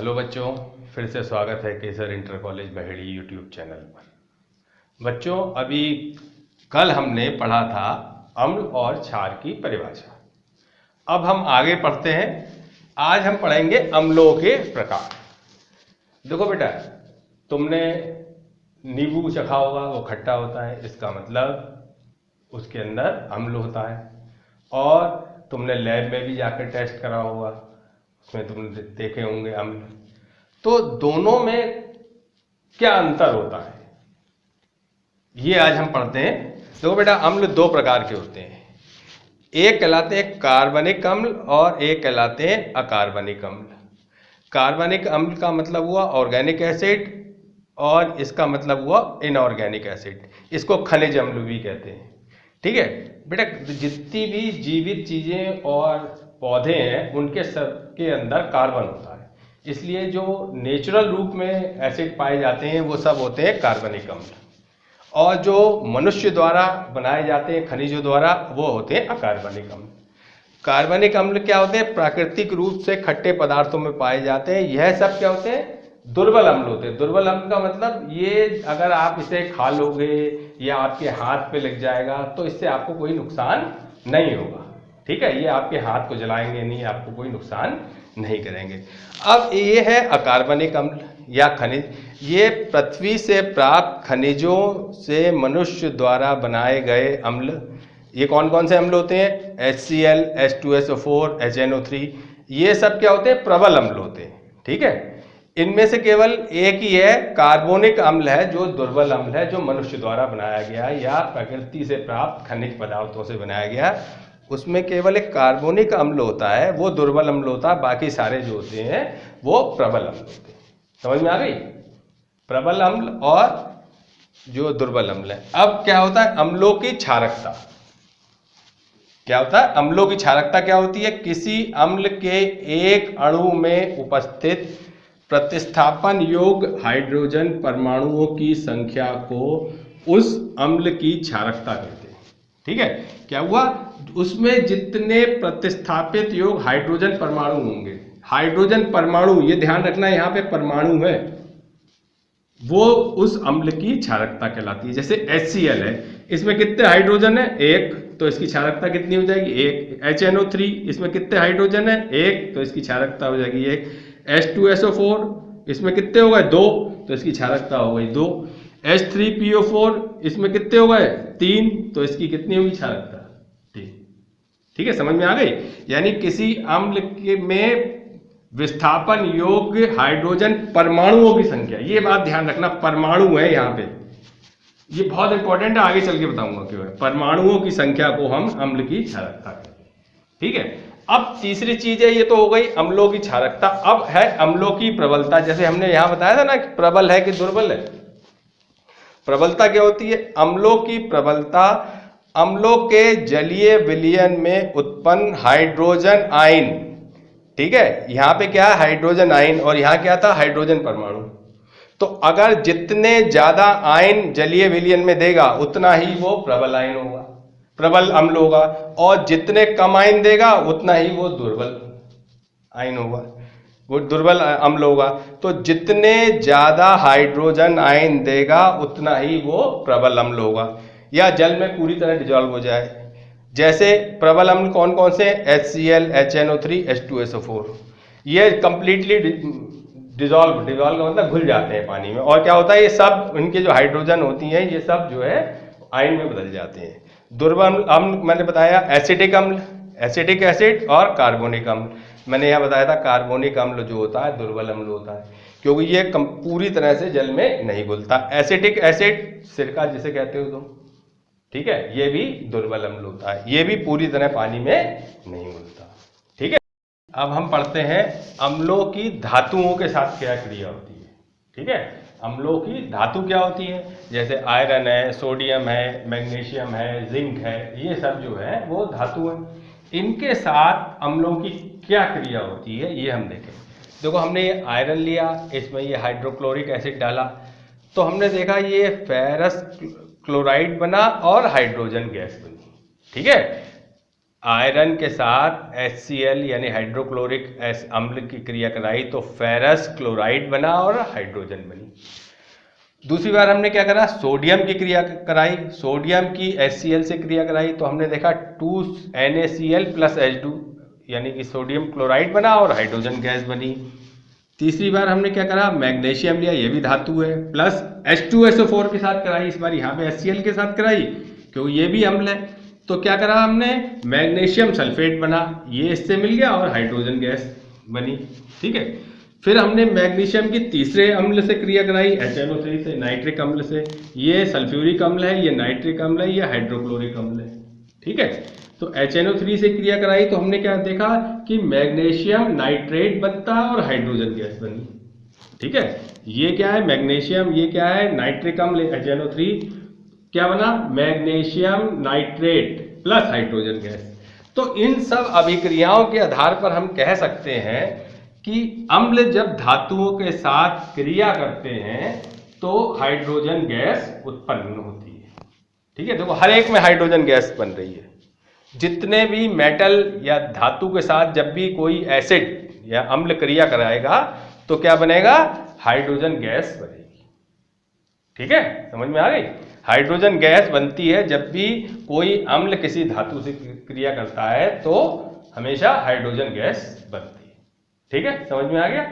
Hello बच्चों, फिर से स्वागत है Kesar inter college Baheri YouTube channel पर। बच्चों, अभी कल हमने पढ़ा था अम्ल और क्षार की परिभाषा। अब हम आगे पढ़ते हैं। आज हम पढ़ेंगे अम्लों के प्रकार। देखो बेटा, तुमने नींबू चखा होगा, वो खट्टा होता है, इसका मतलब उसके अंदर अम्ल होता है। और तुमने लैब में भी जाकर टेस्ट करा होगा, उसमें तुमने देखे होंगे अम्ल। तो दोनों में क्या अंतर होता है, ये आज हम पढ़ते हैं। देखो बेटा, अम्ल दो प्रकार के होते हैं। एक कहलाते हैं कार्बनिक अम्ल और एक कहलाते हैं अकार्बनिक अम्ल। कार्बनिक अम्ल का मतलब हुआ ऑर्गेनिक एसिड और इसका मतलब हुआ इनऑर्गेनिक एसिड। इसको खनिज अम्ल भी कहते हैं। ठीक है बेटा, जितनी भी जीवित चीजें और पौधे हैं उनके सबके अंदर कार्बन होता है, इसलिए जो नेचुरल रूप में एसिड पाए जाते हैं वो सब होते हैं कार्बनिक अम्ल। और जो मनुष्य द्वारा बनाए जाते हैं खनिजों द्वारा, वो होते हैं अकार्बनिक अम्ल। कार्बनिक अम्ल क्या होते हैं? प्राकृतिक रूप से खट्टे पदार्थों में पाए जाते हैं। यह सब क्या होते हैं? दुर्बल अम्ल होते हैं। दुर्बल अम्ल का मतलब ये, अगर आप इसे खा लोगे या आपके हाथ पे लग जाएगा तो इससे आपको कोई नुकसान नहीं होगा। ठीक है, ये आपके हाथ को जलाएंगे नहीं, आपको कोई नुकसान नहीं करेंगे। अब ये है अकार्बनिक अम्ल या खनिज। ये पृथ्वी से प्राप्त खनिजों से मनुष्य द्वारा बनाए गए अम्ल। ये कौन कौन से अम्ल होते हैं? HCl, H2SO4, HNO3। ये सब क्या होते हैं? प्रबल अम्ल होते हैं। ठीक है, इनमें से केवल एक ही है कार्बोनिक अम्ल है, जो दुर्बल अम्ल है, जो मनुष्य द्वारा बनाया गया या प्रकृति से प्राप्त खनिज पदार्थों से बनाया गया। उसमें केवल एक कार्बोनिक अम्ल होता है, वो दुर्बल अम्ल होता है। बाकी सारे जो होते हैं वो प्रबल अम्ल होते हैं। समझ में आ गई? प्रबल अम्ल और जो दुर्बल अम्ल है। अब क्या होता है अम्लों की क्षारकता? क्या होता है अम्लों की क्षारकता? क्या होती है? किसी अम्ल के एक अणु में उपस्थित प्रतिस्थापन योग्य हाइड्रोजन परमाणुओं की संख्या को उस अम्ल की क्षारकता कहते हैं। ठीक है, क्या हुआ? उसमें जितने प्रतिस्थापित योग्य हाइड्रोजन परमाणु होंगे, हाइड्रोजन परमाणु, ये ध्यान रखना यहाँ पे परमाणु है, वो उस अम्ल की क्षारकता कहलाती है। जैसे HCl है, इसमें कितने हाइड्रोजन है? एक, तो इसकी क्षारकता कितनी हो जाएगी? एक। HNO3, इसमें कितने हाइड्रोजन है? एक, तो इसकी क्षारकता हो जाएगी एक। H2SO4, इसमें कितने हो गए? दो, तो इसकी क्षारकता हो गई दो। H3PO4, इसमें कितने हो गए? तीन, तो इसकी कितनी होगी क्षारकता? तीन। ठीक है, समझ में आ गई? यानी किसी अम्ल के में विस्थापन योग्य हाइड्रोजन परमाणुओं की संख्या, ये बात ध्यान रखना, परमाणु है यहाँ पे, ये बहुत इंपॉर्टेंट है, आगे चल के बताऊंगा क्यों है। परमाणुओं की संख्या को हम अम्ल की क्षारकता कहते हैं। ठीक है, अब तीसरी चीज है, ये तो हो गई अम्लों की क्षारकता। अब है अम्लों की प्रबलता। जैसे हमने यहां बताया था ना कि प्रबल है कि दुर्बल है। प्रबलता क्या होती है? अम्लों की प्रबलता अम्लों के जलीय विलयन में उत्पन्न हाइड्रोजन आयन। ठीक है, यहां पे क्या है? हाइड्रोजन आयन, और यहां क्या था? हाइड्रोजन परमाणु। तो अगर जितने ज्यादा आयन जलीय विलयन में देगा उतना ही वो प्रबल आयन होगा, प्रबल अम्ल होगा। और जितने कम आयन देगा उतना ही वो दुर्बल आयन होगा, वो दुर्बल अम्ल होगा। तो जितने ज्यादा हाइड्रोजन आयन देगा उतना ही वो प्रबल अम्ल होगा, या जल में पूरी तरह डिजॉल्व हो जाए। जैसे प्रबल अम्ल कौन कौन से? HCl, HNO3, H2SO4। ये कंप्लीटली डिजॉल्व, डिजॉल्व का मतलब घुल जाते हैं पानी में। और क्या होता है? ये सब इनके जो हाइड्रोजन होती हैं ये सब जो है आयन में बदल जाते हैं। दुर्बल अम्ल मैंने बताया एसिटिक अम्ल, एसिटिक एसिड, और कार्बोनिक अम्ल। मैंने यह बताया था कार्बोनिक अम्ल जो होता है दुर्बल अम्ल होता है, क्योंकि ये पूरी तरह से जल में नहीं घुलता। एसिटिक एसिड, सिरका जिसे कहते हो तुम, ठीक है, ये भी दुर्बल अम्ल होता है, ये भी पूरी तरह पानी में नहीं घुलता। ठीक है, अब हम पढ़ते हैं अम्लों की धातुओं के साथ क्या क्रिया होती है। ठीक है, अम्लों की धातु क्या होती है? जैसे आयरन है, सोडियम है, मैग्नीशियम है, जिंक है, ये सब जो है वो धातु है। इनके साथ अम्लों की क्या क्रिया होती है ये हम देखें। देखो, हमने ये आयरन लिया, इसमें ये हाइड्रोक्लोरिक एसिड डाला, तो हमने देखा ये फेरस क्लोराइड बना और हाइड्रोजन गैस बनी। ठीक है, आयरन के साथ HCl यानी हाइड्रोक्लोरिक अम्ल की क्रिया कराई तो फेरस क्लोराइड बना और हाइड्रोजन बनी। दूसरी बार हमने क्या करा, सोडियम की क्रिया कराई, सोडियम की HCl से क्रिया कराई तो हमने देखा 2NaCl प्लस H2 यानी कि सोडियम क्लोराइड बना और हाइड्रोजन गैस बनी। तीसरी बार हमने क्या करा, मैग्नीशियम लिया, ये भी धातु है, प्लस H2SO4 के साथ कराई, इस बार यहाँ पे HCl के साथ कराई क्योंकि ये भी अम्ल है। तो क्या करा हमने, मैग्नीशियम सल्फेट बना, ये इससे मिल गया और हाइड्रोजन गैस बनी। ठीक है, फिर हमने मैग्नीशियम की तीसरे अम्ल से क्रिया कराई, HNO3 से, नाइट्रिक अम्ल से। ये सल्फ्यूरिक अम्ल है, ये नाइट्रिक अम्ल है, ये हाइड्रोक्लोरिक अम्ल है। ठीक है, तो HNO3 से क्रिया कराई तो हमने क्या देखा कि मैग्नीशियम नाइट्रेट बनता है और हाइड्रोजन गैस बनी। ठीक है, ये क्या है मैग्नीशियम, ये क्या है नाइट्रिक अम्ल, HNO3 क्या बना, magnesium nitrate plus hydrogen gas. तो इन सब अभिक्रियाओं के आधार पर हम कह सकते हैं कि अम्ल जब धातुओं के साथ क्रिया करते हैं तो हाइड्रोजन गैस उत्पन्न होती है। ठीक है, देखो हर एक में हाइड्रोजन गैस बन रही है। जितने भी मेटल या धातु के साथ जब भी कोई एसिड या अम्ल क्रिया कराएगा तो क्या बनेगा, हाइड्रोजन गैस बनेगी। ठीक है, समझ में आ गई। हाइड्रोजन गैस बनती है जब भी कोई अम्ल किसी धातु से क्रिया करता है तो हमेशा हाइड्रोजन गैस बनती है। ठीक है, समझ में आ गया।